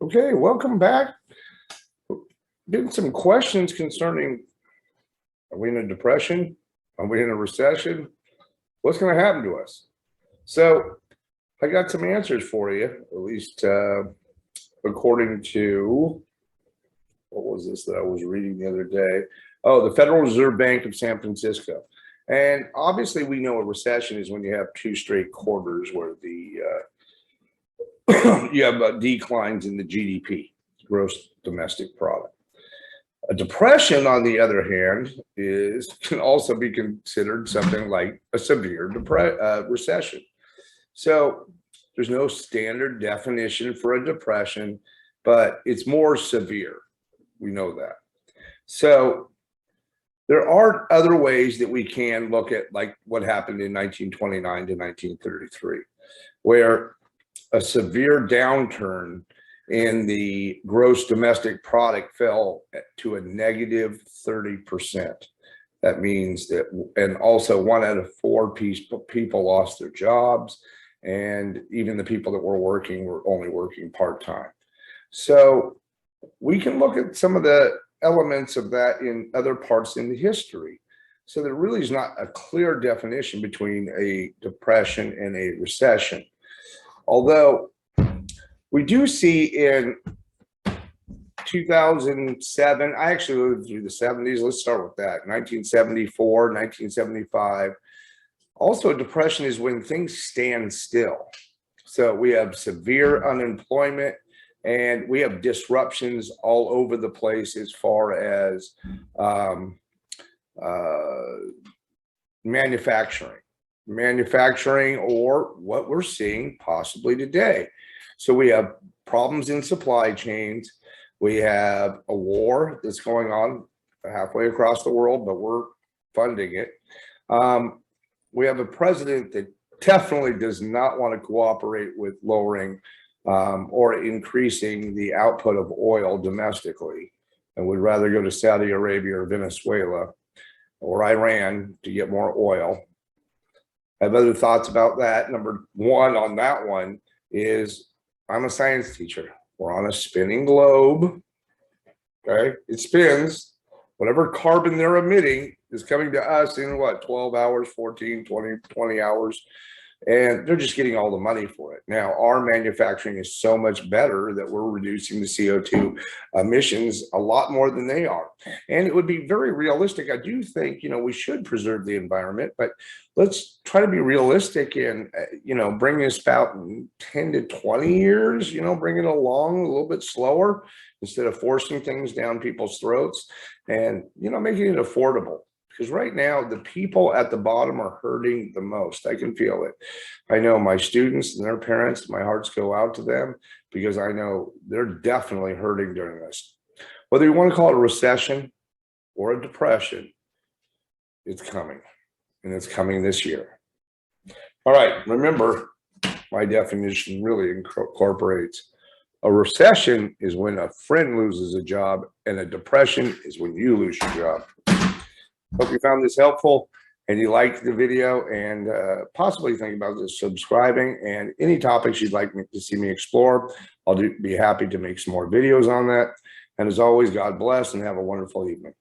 Okay, welcome back. Getting some questions concerning, are we in a depression? Are we in a recession? What's going to happen to us? So I got some answers for you, at least according to, what was this that I was reading the other day? Oh, the Federal Reserve Bank of San Francisco. And obviously we know a recession is when you have two straight quarters where the you have declines in the GDP, gross domestic product. A depression, on the other hand, can also be considered something like a severe recession. So there's no standard definition for a depression, but it's more severe. We know that. So there are other ways that we can look at, like what happened in 1929 to 1933, where a severe downturn in the gross domestic product fell to a negative 30%. That means that, and also 1 out of 4 people lost their jobs, and even the people that were working were only working part-time. So we can look at some of the elements of that in other parts in the history. So there really is not a clear definition between a depression and a recession. Although we do see in 2007, I actually lived through the 70s. Let's start with that. 1974, 1975. Also, a depression is when things stand still. So we have severe unemployment and we have disruptions all over the place as far as manufacturing, or what we're seeing possibly today. So we have problems in supply chains. We have a war that's going on halfway across the world, but we're funding it. We have a president that definitely does not want to cooperate with lowering or increasing the output of oil domestically, and would rather go to Saudi Arabia or Venezuela or Iran to get more oil. I have other thoughts about that. Number one on that one is, I'm a science teacher. We're on a spinning globe, okay? It spins. Whatever carbon they're emitting is coming to us in what, 12 hours, 14, 20 hours, and they're just getting all the money for it. Now, our manufacturing is so much better that we're reducing the CO2 emissions a lot more than they are. And it would be very realistic. I do think, we should preserve the environment, but let's try to be realistic and, bring this about in 10 to 20 years, bring it along a little bit slower instead of forcing things down people's throats and, making it affordable. Because right now, the people at the bottom are hurting the most. I can feel it. I know my students and their parents, my hearts go out to them because I know they're definitely hurting during this. Whether you want to call it a recession or a depression, it's coming. And it's coming this year. All right, remember, my definition really incorporates a recession is when a friend loses a job, and a depression is when you lose your job. Hope you found this helpful and you liked the video, and possibly think about just subscribing, and any topics you'd like to see me explore. I'll be happy to make some more videos on that. And as always, God bless and have a wonderful evening.